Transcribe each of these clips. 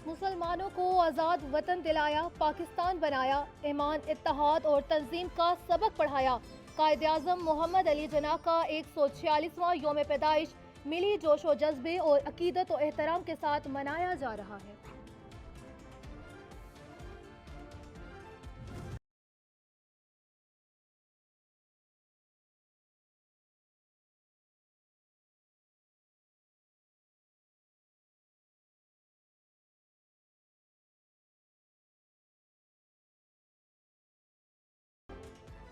مسلمانوں کو آزاد وطن دلایا، پاکستان بنایا، ایمان، اتحاد اور تنظیم کا سبق پڑھایا۔ قائد اعظم محمد علی جناح کا 146واں یوم پیدائش ملی جوش و جذبے اور عقیدت و احترام کے ساتھ منایا جا رہا ہے۔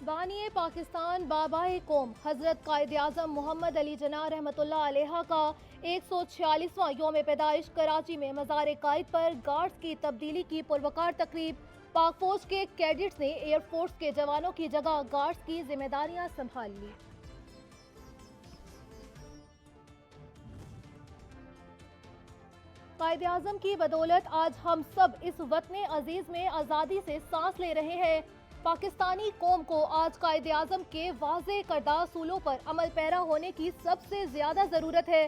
بانی پاکستان بابائے قوم حضرت قائد اعظم محمد علی جناح رحمۃ اللہ علیہ کا 146واں یوم پیدائش کراچی میں مزار قائد پر گارڈز کی تبدیلی کی پروقار تقریب۔ پاک فوج کے کیڈٹس نے ایئر فورس کے جوانوں کی جگہ گارڈز کی ذمہ داریاں سنبھال لی۔ قائد اعظم کی بدولت آج ہم سب اس وطن عزیز میں آزادی سے سانس لے رہے ہیں۔ پاکستانی قوم کو آج قائد اعظم کے واضح کردہ اصولوں پر عمل پیرا ہونے کی سب سے زیادہ ضرورت ہے۔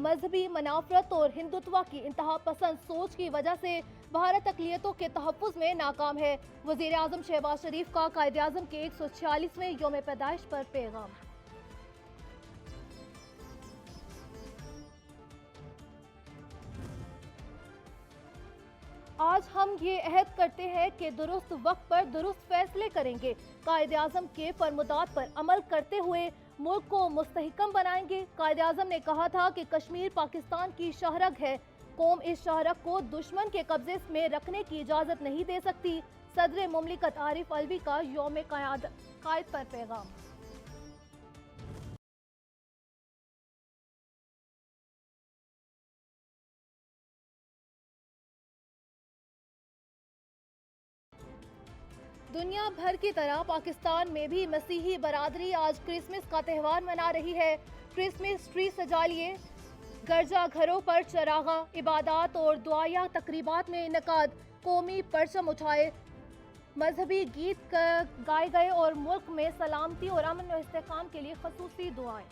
مذہبی منافرت اور ہندوتوا کی انتہا پسند سوچ کی وجہ سے بھارت اقلیتوں کے تحفظ میں ناکام ہے۔ وزیر اعظم شہباز شریف کا قائد اعظم کے 146ویں یوم پیدائش پر پیغام۔ آج ہم یہ عہد کرتے ہیں کہ درست وقت پر درست فیصلے کریں گے، قائد اعظم کے فرمودات پر عمل کرتے ہوئے ملک کو مستحکم بنائیں گے۔ قائد اعظم نے کہا تھا کہ کشمیر پاکستان کی شاہرگ ہے، قوم اس شاہرگ کو دشمن کے قبضے میں رکھنے کی اجازت نہیں دے سکتی۔ صدر مملکت عارف علوی کا یوم قائد پر پیغام۔ دنیا بھر کی طرح پاکستان میں بھی مسیحی برادری آج کرسمس کا تہوار منا رہی ہے۔ کرسمس ٹری سجا لیے، گرجا گھروں پر چراغاں، عبادات اور دعائیہ تقریبات میں انعقاد، قومی پرچم اٹھائے، مذہبی گیت گائے گئے اور ملک میں سلامتی اور امن و استحکام کے لیے خصوصی دعائیں۔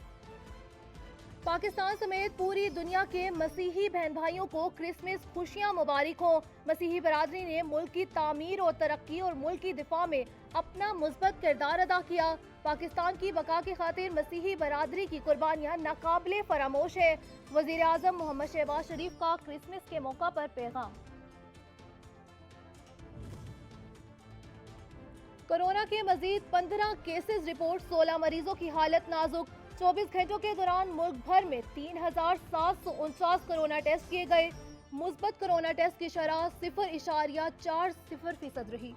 پاکستان سمیت پوری دنیا کے مسیحی بہن بھائیوں کو کرسمس خوشیاں مبارک ہوں۔ مسیحی برادری نے ملک کی تعمیر اور ترقی اور ملک کی دفاع میں اپنا مثبت کردار ادا کیا۔ پاکستان کی بقا کی خاطر مسیحی برادری کی قربانیاں ناقابل فراموش ہے۔ وزیر اعظم محمد شہباز شریف کا کرسمس کے موقع پر پیغام۔ کورونا کے مزید 15 کیسز رپورٹ، 16 مریضوں کی حالت نازک۔ 24 گھنٹوں کے دوران ملک بھر میں 3749 کورونا ٹیسٹ کیے گئے۔ مثبت کورونا ٹیسٹ کی شرح 0.40% رہی۔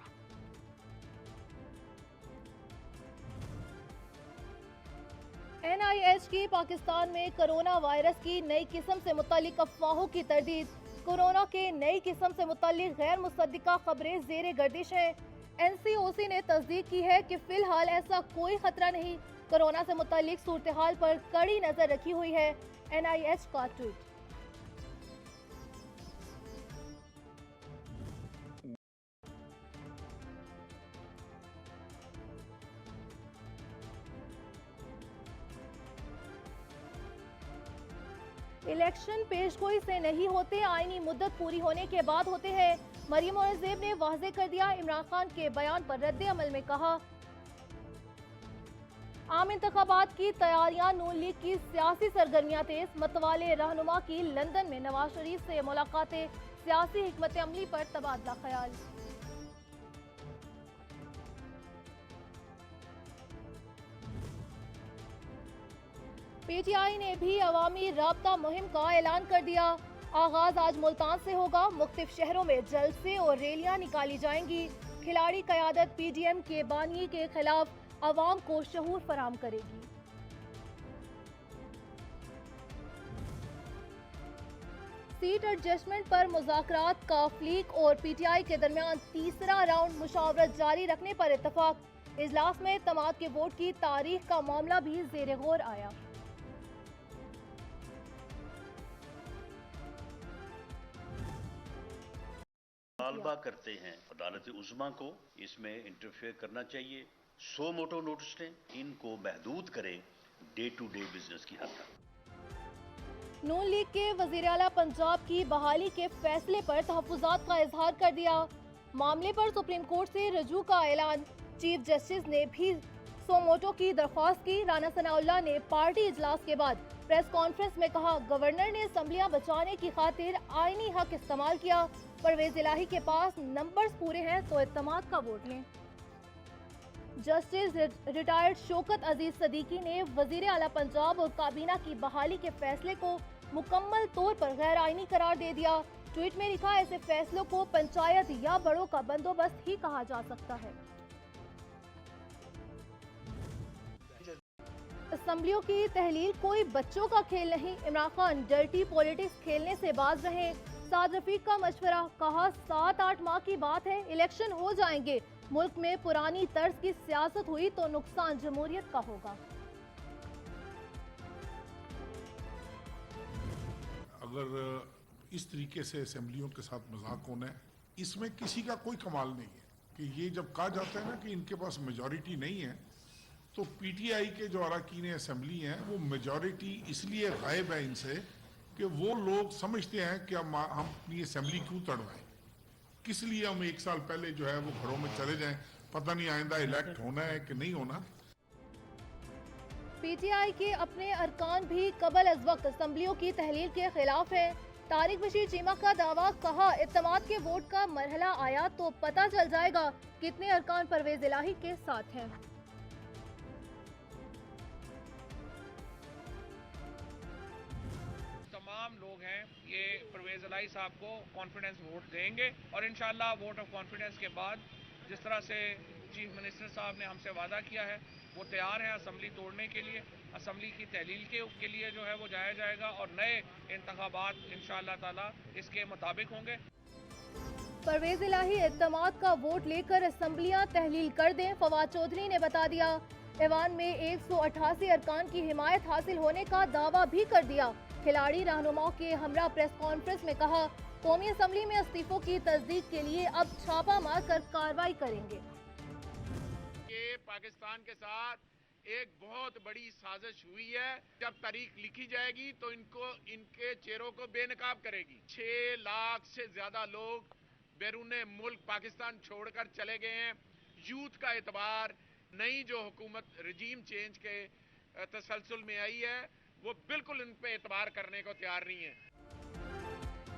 NIH کی پاکستان میں کورونا وائرس کی نئی قسم سے متعلق افواہوں کی تردید۔ کورونا کے نئی قسم سے متعلق غیر مصدقہ خبریں زیر گردش ہیں۔ NCOC نے تصدیق کی ہے کہ فی الحال ایسا کوئی خطرہ نہیں۔ کورونا سے متعلق صورتحال پر کڑی نظر رکھی ہوئی ہے۔ NIH کا ٹویٹ۔ الیکشن پیش گوئی سے نہیں ہوتے، آئینی مدت پوری ہونے کے بعد ہوتے ہیں۔ مریم اورنگزیب نے واضح کر دیا۔ عمران خان کے بیان پر رد عمل میں کہا، عام انتخابات کی تیاریاں، نون لیگ کی سیاسی سرگرمیاں تیز، متوالے رہنما کی لندن میں نواز شریف سے ملاقاتیں، سیاسی حکمت عملی پر تبادلہ خیال۔ پی ٹی آئی نے بھی عوامی رابطہ مہم کا اعلان کر دیا۔ آغاز آج ملتان سے ہوگا، مختلف شہروں میں جلسے اور ریلیاں نکالی جائیں گی۔ کھلاڑی قیادت پی ڈی ایم کے بانی کے خلاف عوام کو شعور فراہم کرے گی۔ سیٹ ایڈجسٹمنٹ پر مذاکرات، کاف لیگ اور پی ٹی آئی کے درمیان تیسرا راؤنڈ مشاورت جاری رکھنے پر اتفاق۔ اجلاس میں اعتماد کے ووٹ کی تاریخ کا معاملہ بھی زیر غور آیا۔ مطالبہ کرتے ہیں عدالت عظمیٰ کو اس میں انٹرفیئر کرنا چاہیے، سو موٹو نوٹس لیں، ان کو محدود کریں ڈے ٹو ڈے بزنس کی حد تک۔ नून लीग के वजीर आला पंजाब की बहाली के फैसले पर तहफ्फुज़ात का इजहार कर दिया। मामले पर सुप्रीम कोर्ट से रजू का ऐलान। चीफ जस्टिस ने भी सोमोटो की दरख्वास्त की। राना सनाउल्लाह ने पार्टी इजलास के बाद प्रेस कॉन्फ्रेंस में कहा, गवर्नर ने असम्बलियां बचाने की खातिर आईनी हक इस्तेमाल किया। परवेज इलाही के पास नंबर्स पूरे हैं तो इत्तेमाद का वोट लें। जस्टिस रिटायर्ड शौकत अजीज सदीकी ने वजीर आला पंजाब और काबीना की बहाली के फैसले को मुकम्मल तौर पर गैर आईनी करार दे दिया। ट्वीट में लिखा, ऐसे फैसलों को पंचायत या बड़ों का बंदोबस्त ही कहा जा सकता है। असम्बलियों की तहलील कोई बच्चों का खेल नहीं। इमरान खान डर्टी पॉलिटिक्स खेलने से बाज रहे। साद रफीक का मशवरा, कहा 7-8 माह की बात है, इलेक्शन हो जाएंगे। मुल्क में पुरानी तर्ज की सियासत हुई तो नुकसान जमहूरियत का होगा। अगर इस तरीके से असेंबलियों के साथ मजाक होना है, इसमें किसी का कोई कमाल नहीं है कि ये जब कहा जाता है ना कि इनके पास मेजॉरिटी नहीं है, तो पीटीआई के जो अरकान असेंबली हैं वो मेजॉरिटी इसलिए गायब है इनसे कि वो लोग समझते हैं कि हम अपनी असेंबली क्यों तड़वाएं, किस लिए हम 1 साल पहले जो है वो घरों में चले जाएं, पता नहीं आइंदा इलेक्ट होना है कि नहीं होना। पीटीआई के अपने अरकान भी कबल अज वक्त असम्बलियों की तहलील के खिलाफ है। तारिक बशीर चीमा का दावा, कहा इत्तेमाद के वोट का मरहला आया तो पता चल जाएगा कितने अरकान परवेज इलाही के साथ हैं। तमाम लोग हैं ये परवेज इलाही साहब को कॉन्फिडेंस वोट देंगे और इंशाल्लाह वोट ऑफ कॉन्फिडेंस के बाद जिस तरह से चीफ मिनिस्टर साहब ने हमसे वादा किया है वो तैयार है असम्बली तोड़ने के लिए। असम्बली की तहलील के लिए जो है वो जाया जाएगा और नए इंतखाबात इंशाअल्लाह ताला इसके मुताबिक होंगे। परवेज इलाही इत्तेमाद का वोट लेकर असम्बलियां तहलील कर दें, फवाद चौधरी ने बता दिया। ऐवान में 188 अरकान की हिमायत हासिल होने का दावा भी कर दिया। खिलाड़ी रहनुमाओं के हमरा प्रेस कॉन्फ्रेंस में कहा, कौमी असम्बली में इस्तीफों की तस्दीक के लिए अब छापा मार कर कार्रवाई करेंगे। ये पाकिस्तान के साथ एक बहुत बड़ी साजिश हुई है। जब तारीख लिखी जाएगी तो इनके चेहरों को बेनकाब करेगी। 6 लाख से ज्यादा लोग बैरूने मुल्क पाकिस्तान छोड़कर चले गए हैं। यूथ का एतबार नई जो हुकूमत रजीम चेंज के तसलसल में आई है वो बिल्कुल इन पे एतबार करने को तैयार नहीं है।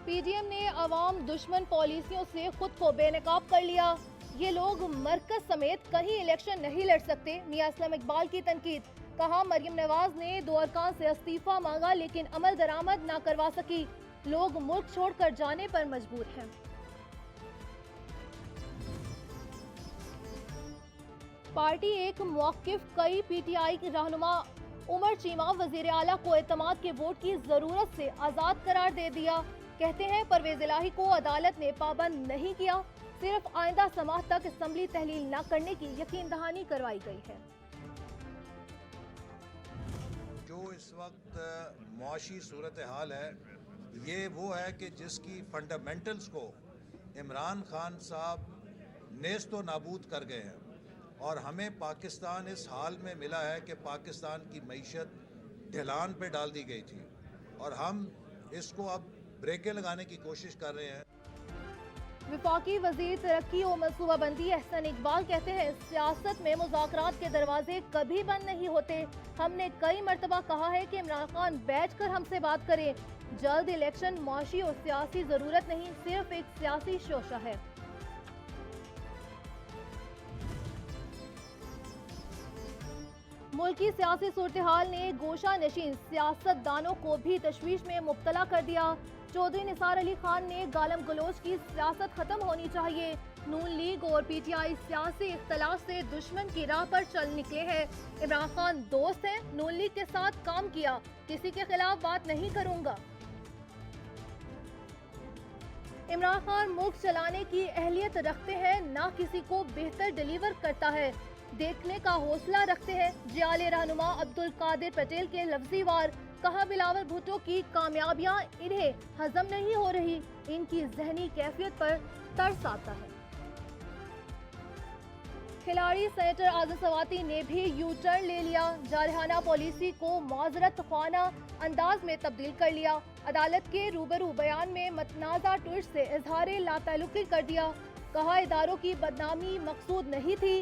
पीडीएम ने अवाम दुश्मन पॉलिसियों से खुद को बेनकाब कर लिया। ये लोग मरकज समेत कहीं इलेक्शन नहीं लड़ सकते। मियां असलम इकबाल की तनकीद, कहा मरियम नवाज ने 2 अरकान से इस्तीफा मांगा लेकिन अमल दरामद ना करवा सकी। लोग मुल्क छोड़कर जाने पर मजबूर हैं। पार्टी एक मौकिफ, कई पीटीआई के रहनुमा उमर चीमा वजीर आला को एतमाद के वोट की जरूरत से आजाद करार दे दिया। कहते हैं परवेज इलाही को अदालत ने पाबंद नहीं किया, सिर्फ आइंदा समाह तक असम्बली तहलील न करने की यकीन दहानी करवाई गई है। जो इस वक्त मुआशी सूरत हाल है ये वो है कि जिसकी फंडामेंटल्स को इमरान खान साहब नेस्तो नाबूद कर गए हैं और हमें पाकिस्तान इस हाल में मिला है कि पाकिस्तान की मईशत ढलान पे डाल दी गई थी और हम इसको अब ब्रेकें लगाने की कोशिश कर रहे हैं। विफाकी वजीर तरक्की और मनसूबाबंदी एहसन इकबाल कहते हैं सियासत में मुज़ाकरात के दरवाजे कभी बंद नहीं होते। हमने कई मरतबा कहा है कि इमरान खान बैठकर हमसे बात करें। जल्द इलेक्शन मुआशी और सियासी जरूरत नहीं, सिर्फ एक सियासी शोशा है। मुल्की सियासी सूरत-ए-हाल ने गोशा नशीन सियासतदानों को भी तशवीश में मुब्तला कर दिया। चौधरी निसार अली खान ने गालम गलोच की सियासत खत्म होनी चाहिए। नून लीग और पीटीआई सियासी इख्तलाफ से दुश्मन की राह पर चल निकले हैं। इमरान खान दोस्त हैं, नून लीग के साथ काम किया, किसी के खिलाफ बात नहीं करूंगा। इमरान खान मुल्क चलाने की अहलियत रखते हैं, ना किसी को बेहतर डिलीवर करता है, देखने का हौसला रखते हैं। जियाले रहनुमा अब्दुल कादिर पटेल के लफ्जी वार, कहा बिलावल भुट्टो की कामयाबियां इन्हें हजम नहीं हो रही, इनकी जहनी कैफियत पर तरस आता है। खिलाड़ी सेनेटर आज़म सवाती ने भी यू टर्न ले लिया। जारहाना पॉलिसी को माजरत ख्वाना अंदाज में तब्दील कर लिया। अदालत के रूबरू बयान में मतनाज़ा ट्वीट से इजहार लाताल्लुकी कर दिया। कहा इदारों की बदनामी मकसूद नहीं थी,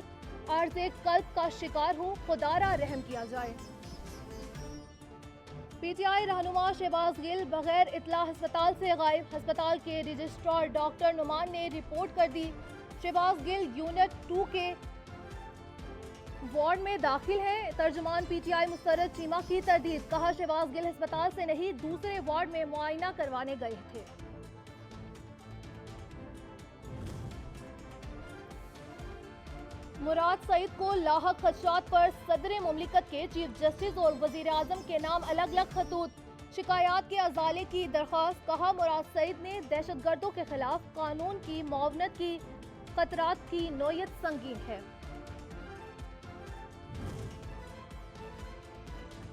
आर्ज़े कल्ब का शिकार हूँ, खुदारा रहम किया जाए। पीटीआई रहनुमा शहबाज गिल बगैर इतला अस्पताल से गायब। अस्पताल के रजिस्ट्रार डॉक्टर नुमान ने रिपोर्ट कर दी। शहबाज गिल यूनिट 2 के वार्ड में दाखिल है। तर्जुमान पीटीआई मुस्तरद चीमा की तरदीद। कहा शहबाज गिल अस्पताल से नहीं, दूसरे वार्ड में मुआयना करवाने गए थे। मुराद सईद को लाहक खदशात पर सदर मुमलिकत के चीफ जस्टिस और वजीर आजम के नाम अलग अलग खतूत। शिकायत के अजाले की दरख्वास्त। कहा मुराद सईद ने दहशतगर्दों के खिलाफ कानून की मुआवनत की खतरात की नोयत संगीन है।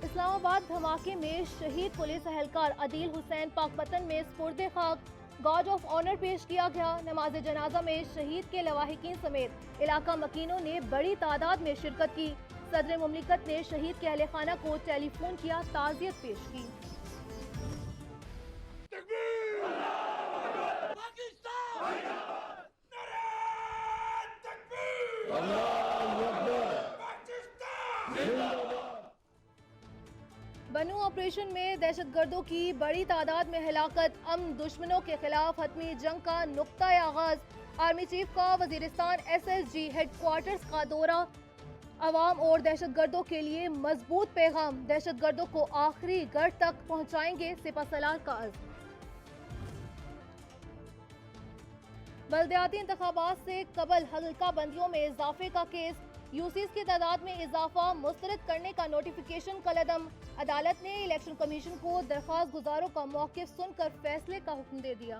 इस्लामाबाद धमाके में शहीद पुलिस एहलकार अदील हुसैन पाकपतन में स्पुर्दे खाक गार्ड ऑफ ऑनर पेश किया गया। नमाज जनाजा में शहीद के लवाहिकीन समेत इलाका मकीनों ने बड़ी तादाद में शिरकत की। सदर मुमलिकत ने शहीद के अहले खाना को टेलीफोन किया, ताज़ियत पेश की। बनू ऑपरेशन में दहशतगर्दों की बड़ी तादाद में हिलाकत। अमन दुश्मनों के खिलाफ हतमी जंग का नुक्ता आगाज। आर्मी चीफ का वजीरिस्तान SSG हेडक्वार्टर्स का दौरा। अवाम और दहशतगर्दों के लिए मजबूत पैगाम। दहशतगर्दों को आखिरी गढ़ तक पहुंचाएंगे, सिपहसालार का अज़्म। बल्दियाती इंतखाबात से कबल हल्का बंदियों में इजाफे का केस। यूसीज की तादाद में इजाफा मुस्तरद करने का नोटिफिकेशन कलअदम। अदालत ने इलेक्शन कमीशन को दरख्वास्त गुजारों का मौक़िफ़ सुनकर फैसले का हुक्म दे दिया।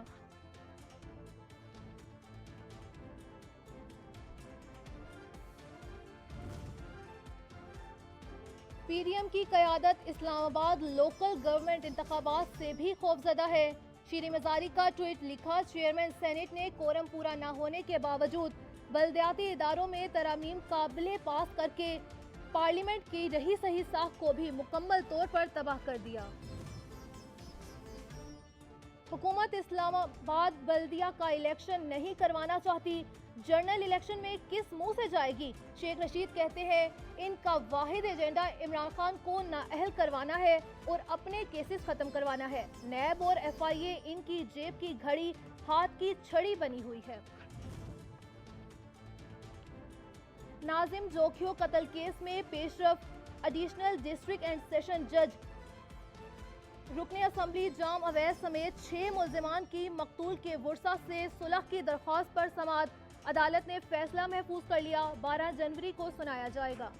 पीडीएम की क़यादत इस्लामाबाद लोकल गवर्नमेंट इंतखाबात से भी खौफजदा है। शीरी मजारी का ट्वीट लिखा, चेयरमैन सेनेट ने कोरम पूरा न होने के बावजूद बल्दियाती इदारों में तरामीम काबिले पास करके पार्लियामेंट की रही सही साख को भी मुकम्मल तौर पर तबाह कर दिया। हुकूमत इस्लामाबाद बल्दिया का इलेक्शन नहीं करवाना चाहती। जनरल इलेक्शन में किस मुंह से जाएगी? शेख रशीद कहते हैं इनका वाहिद एजेंडा इमरान खान को नाअहल करवाना है और अपने केसेस खत्म करवाना है। नैब और FIA इनकी जेब की घड़ी, हाथ की छड़ी बनी हुई है। नाजिम जोखियो कत्ल केस में पेशरफ। एडिशनल डिस्ट्रिक्ट एंड सेशन जज रुकने असम्बली जाम अवैस समेत 6 मुल्जिमान की मकतूल के वुरसा से सुलह की दरख्वास्त पर समाअत। अदालत ने फैसला महफूज कर लिया, 12 जनवरी को सुनाया जाएगा।